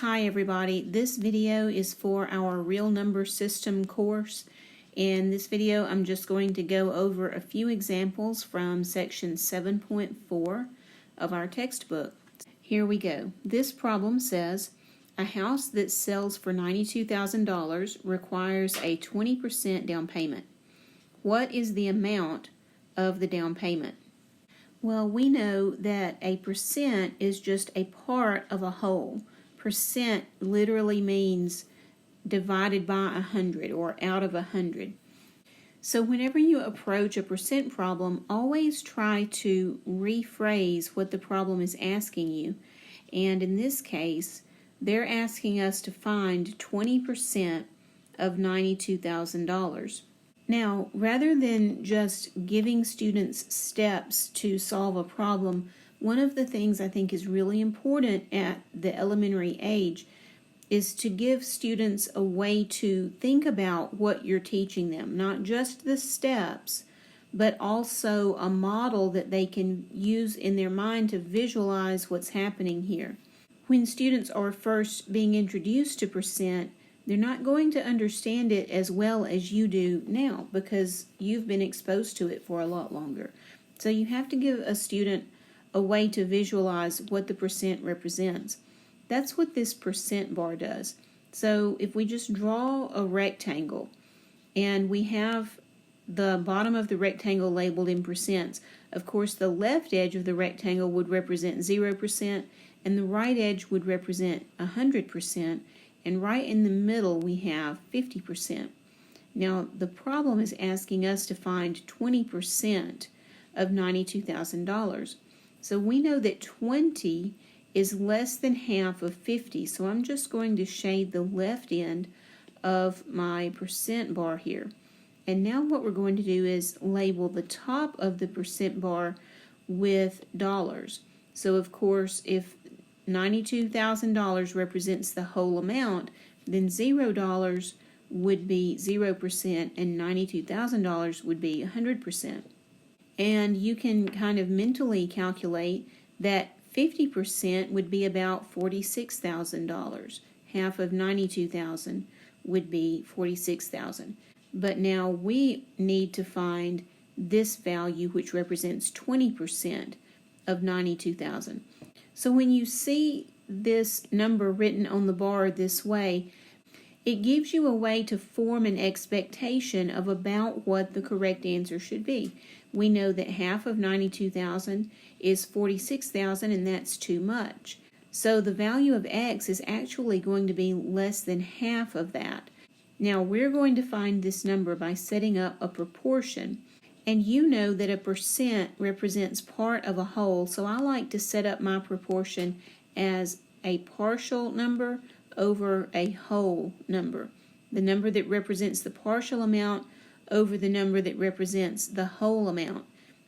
Hi everybody, this video is for our real number system course. In this video I'm just going to go over a few examples from section 7.4 of our textbook. Here we go. This problem says a house that sells for $92,000 requires a 20% down payment. What is the amount of the down payment? Well, we know that a percent is just a part of a whole. Percent literally means divided by 100 or out of 100. So whenever you approach a percent problem, always try to rephrase what the problem is asking you. And in this case, they're asking us to find 20% of $92,000. Now, rather than just giving students steps to solve a problem, one of the things I think is really important at the elementary age is to give students a way to think about what you're teaching them, not just the steps, but also a model that they can use in their mind to visualize what's happening here. When students are first being introduced to percent, they're not going to understand it as well as you do now because you've been exposed to it for a lot longer. So you have to give a student a way to visualize what the percent represents. That's what this percent bar does. So if we just draw a rectangle and we have the bottom of the rectangle labeled in percents, of course the left edge of the rectangle would represent 0% and the right edge would represent 100%, and right in the middle we have 50%. Now the problem is asking us to find 20% of $92,000. So we know that 20 is less than half of 50, so I'm just going to shade the left end of my percent bar here. And now what we're going to do is label the top of the percent bar with dollars. So of course if $92,000 represents the whole amount, then $0 would be 0% and $92,000 would be 100%. And you can kind of mentally calculate that 50% would be about $46,000. Half of $92,000 would be $46,000. But now we need to find this value, which represents 20% of $92,000. So when you see this number written on the bar this way, it gives you a way to form an expectation of about what the correct answer should be. We know that half of 92,000 is 46,000, and that's too much. So the value of x is actually going to be less than half of that. Now we're going to find this number by setting up a proportion. And you know that a percent represents part of a whole, so I like to set up my proportion as a partial number over a whole number. The number that represents the partial amount over the number that represents the whole amount.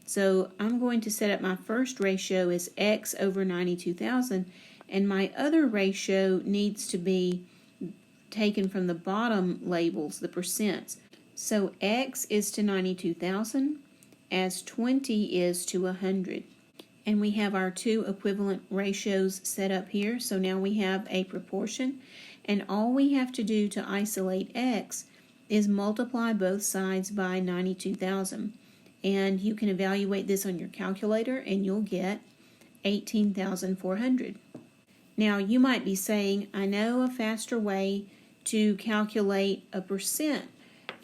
So I'm going to set up my first ratio as x over 92,000, and my other ratio needs to be taken from the bottom labels, the percents. So x is to 92,000 as 20 is to 100. And we have our two equivalent ratios set up here. So now we have a proportion, and all we have to do to isolate x is multiply both sides by 92,000. And you can evaluate this on your calculator and you'll get 18,400. Now you might be saying, I know a faster way to calculate a percent.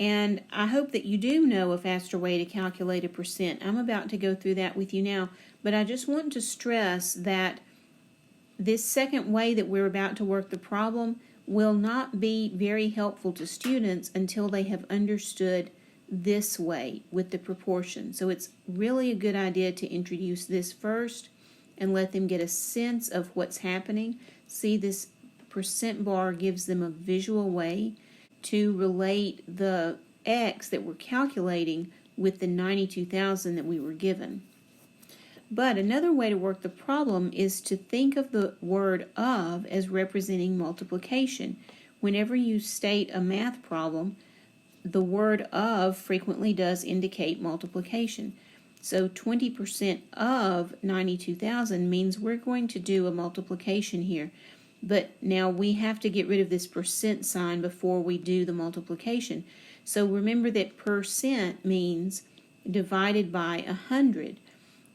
And I hope that you do know a faster way to calculate a percent. I'm about to go through that with you now, but I just want to stress that this second way that we're about to work the problem will not be very helpful to students until they have understood this way with the proportion. So it's really a good idea to introduce this first and let them get a sense of what's happening. See, this percent bar gives them a visual way to relate the x that we're calculating with the 92,000 that we were given. But another way to work the problem is to think of the word of as representing multiplication. Whenever you state a math problem, the word of frequently does indicate multiplication. So 20% of 92,000 means we're going to do a multiplication here. but now we have to get rid of this percent sign before we do the multiplication. So remember that percent means divided by 100.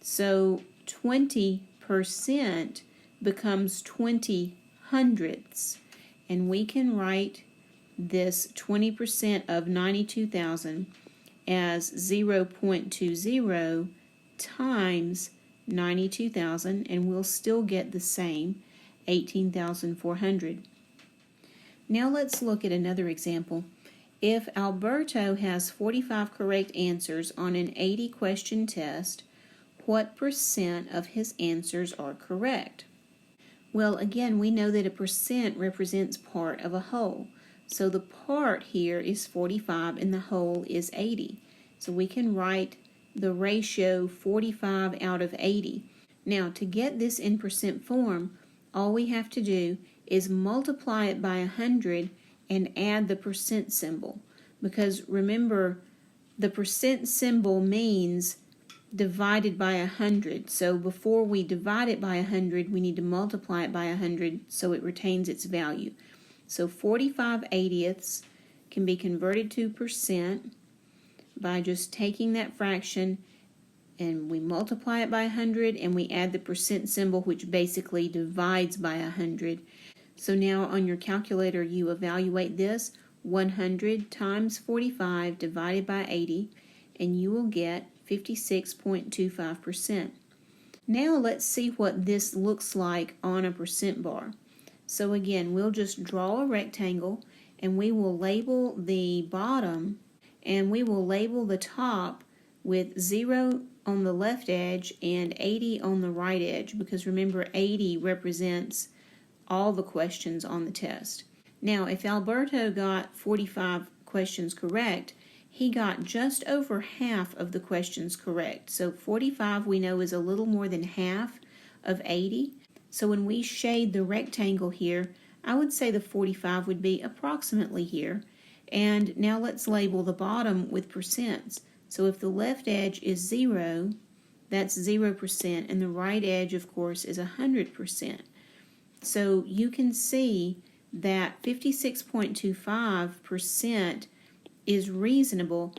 So 20% becomes 20 hundredths. And we can write this 20% of 92,000 as 0.20 times 92,000, and we'll still get the same 18,400. Now let's look at another example. If Alberto has 45 correct answers on an 80-question test, what percent of his answers are correct? Well, again, we know that a percent represents part of a whole. So the part here is 45 and the whole is 80. So we can write the ratio 45 out of 80. Now, to get this in percent form, all we have to do is multiply it by 100 and add the percent symbol. Because remember, the percent symbol means divided by 100. So before we divide it by 100, we need to multiply it by 100 so it retains its value. So 45 eightieths can be converted to percent by just taking that fraction and we multiply it by 100 and we add the percent symbol, which basically divides by 100. So now on your calculator you evaluate this, 100 times 45 divided by 80, and you will get 56.25%. Now let's see what this looks like on a percent bar. So again, we'll just draw a rectangle and we will label the bottom and we will label the top with 0 on the left edge and 80 on the right edge, because remember 80 represents all the questions on the test. Now if Alberto got 45 questions correct, he got just over half of the questions correct. So 45 we know is a little more than half of 80. So when we shade the rectangle here, I would say the 45 would be approximately here. And now let's label the bottom with percents. So if the left edge is 0, that's 0%, and the right edge, of course, is 100%. So you can see that 56.25% is reasonable.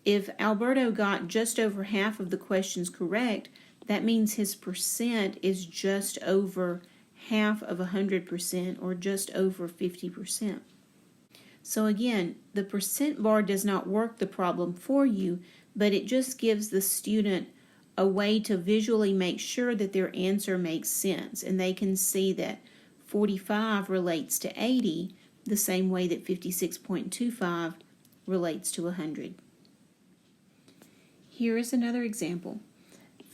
If Alberto got just over half of the questions correct, that means his percent is just over half of 100%, or just over 50%. So again, the percent bar does not work the problem for you, but it just gives the student a way to visually make sure that their answer makes sense, and they can see that 45 relates to 80 the same way that 56.25 relates to 100. Here is another example.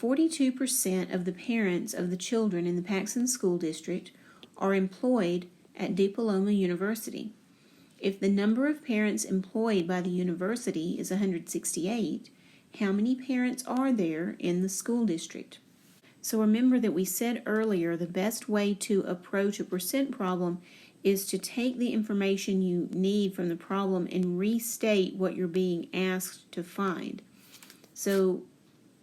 42% of the parents of the children in the Paxson School District are employed at DePaloma University. If the number of parents employed by the university is 168, how many parents are there in the school district? So remember that we said earlier the best way to approach a percent problem is to take the information you need from the problem and restate what you're being asked to find. So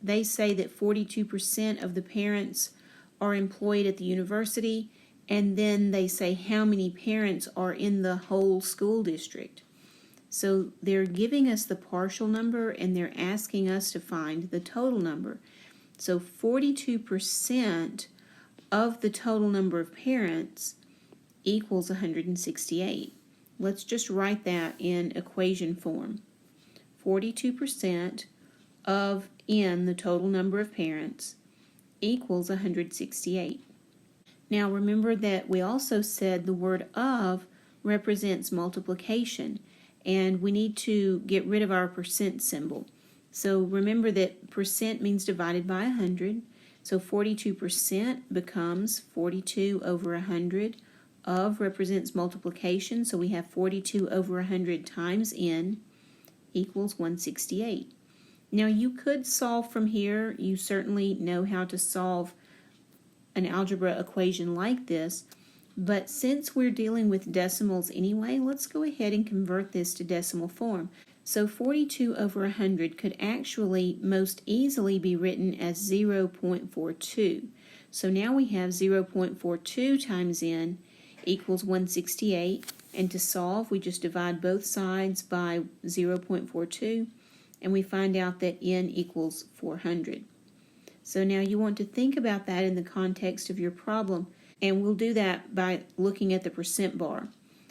they say that 42% of the parents are employed at the university, and then they say how many parents are in the whole school district. So they're giving us the partial number and they're asking us to find the total number. So 42% of the total number of parents equals 168. Let's just write that in equation form. 42% of n, the total number of parents, equals 168. Now remember that we also said the word of represents multiplication, and we need to get rid of our percent symbol. So remember that percent means divided by 100. So 42% becomes 42 over 100. Of represents multiplication, so we have 42 over 100 times n equals 168. Now you could solve from here. You certainly know how to solve an algebra equation like this, but since we're dealing with decimals anyway, let's go ahead and convert this to decimal form. So 42 over 100 could actually most easily be written as 0.42. So now we have 0.42 times n equals 168. And to solve, we just divide both sides by 0.42, and we find out that n equals 400. So now you want to think about that in the context of your problem, and we'll do that by looking at the percent bar.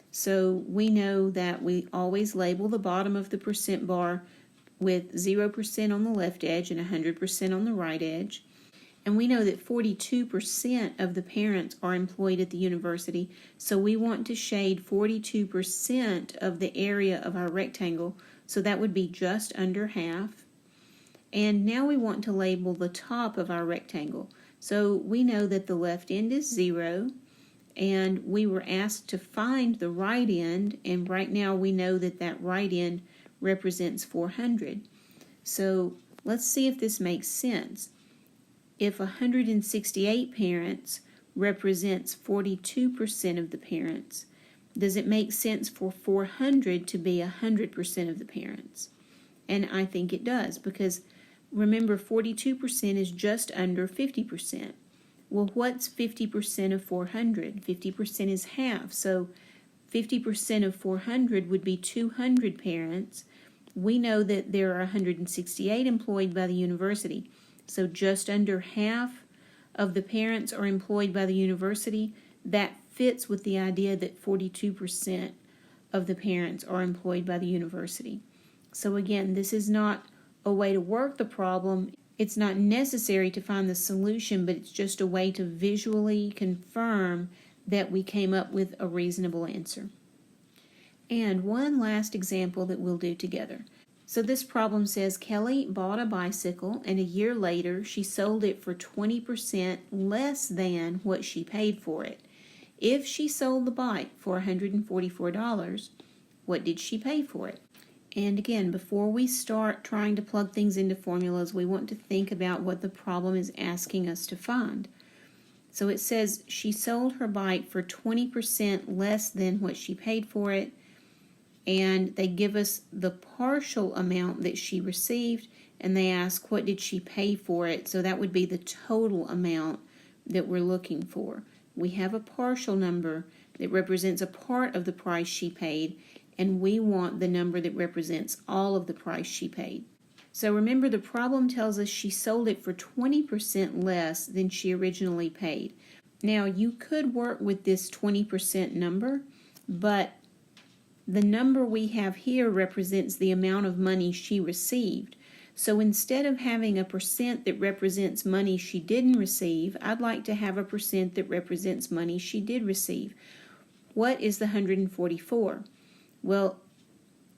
So we know that we always label the bottom of the percent bar with 0% on the left edge and 100% on the right edge. And we know that 42% of the parents are employed at the university, so we want to shade 42% of the area of our rectangle, so that would be just under half. And now we want to label the top of our rectangle. So we know that the left end is 0, and we were asked to find the right end, and right now we know that that right end represents 400. So let's see if this makes sense. If 168 parents represents 42% of the parents, does it make sense for 400 to be 100% of the parents? And I think it does, because remember, 42% is just under 50%. Well, what's 50% of 400? 50% is half, so 50% of 400 would be 200 parents. We know that there are 168 employed by the university. So just under half of the parents are employed by the university. That fits with the idea that 42% of the parents are employed by the university. So again, this is not a way to work the problem. It's not necessary to find the solution, but it's just a way to visually confirm that we came up with a reasonable answer. And one last example that we'll do together. So this problem says Kelly bought a bicycle, and a year later she sold it for 20% less than what she paid for it. If she sold the bike for $144, what did she pay for it? And again, before we start trying to plug things into formulas, we want to think about what the problem is asking us to find. So it says she sold her bike for 20% less than what she paid for it, and they give us the partial amount that she received, and they ask what did she pay for it. So that would be the total amount that we're looking for. We have a partial number that represents a part of the price she paid, and we want the number that represents all of the price she paid. So remember, the problem tells us she sold it for 20% less than she originally paid. Now you could work with this 20% number, but the number we have here represents the amount of money she received. So instead of having a percent that represents money she didn't receive, I'd like to have a percent that represents money she did receive. What is the 144? Well,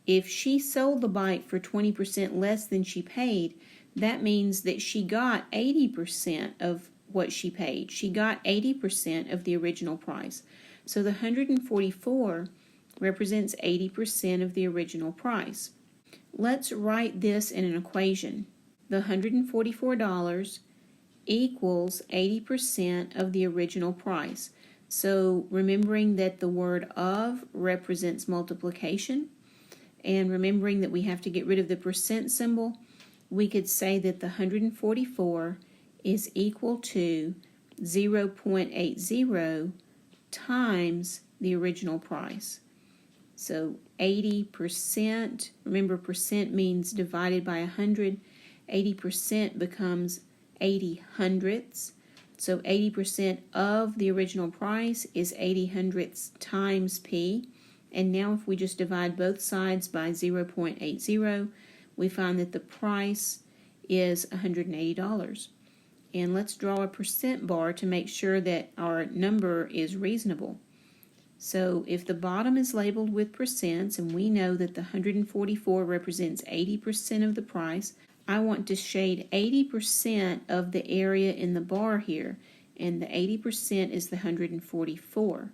if she sold the bike for 20% less than she paid, that means that she got 80% of what she paid. She got 80% of the original price. So the 144 represents 80% of the original price. Let's write this in an equation. The $144 equals 80% of the original price. So remembering that the word of represents multiplication, and remembering that we have to get rid of the percent symbol, we could say that the 144 is equal to 0.80 times the original price. So 80%, remember percent means divided by 100, 80% becomes 80 hundredths. So 80% of the original price is 80 hundredths times P. And now if we just divide both sides by 0.80, we find that the price is $180. And let's draw a percent bar to make sure that our number is reasonable. So if the bottom is labeled with percents, and we know that the 144 represents 80% of the price, I want to shade 80% of the area in the bar here, and the 80% is the 144.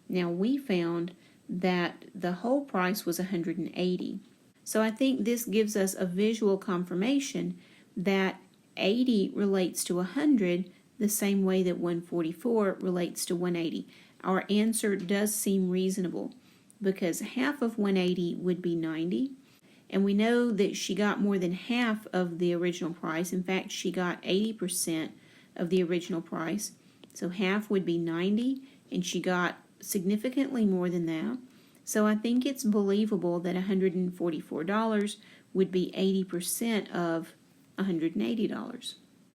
Now we found that the whole price was 180. So I think this gives us a visual confirmation that 80 relates to 100 the same way that 144 relates to 180. Our answer does seem reasonable because half of 180 would be 90. And we know that she got more than half of the original price. In fact, she got 80% of the original price. So half would be 90, and she got significantly more than that. So I think it's believable that $144 would be 80% of $180.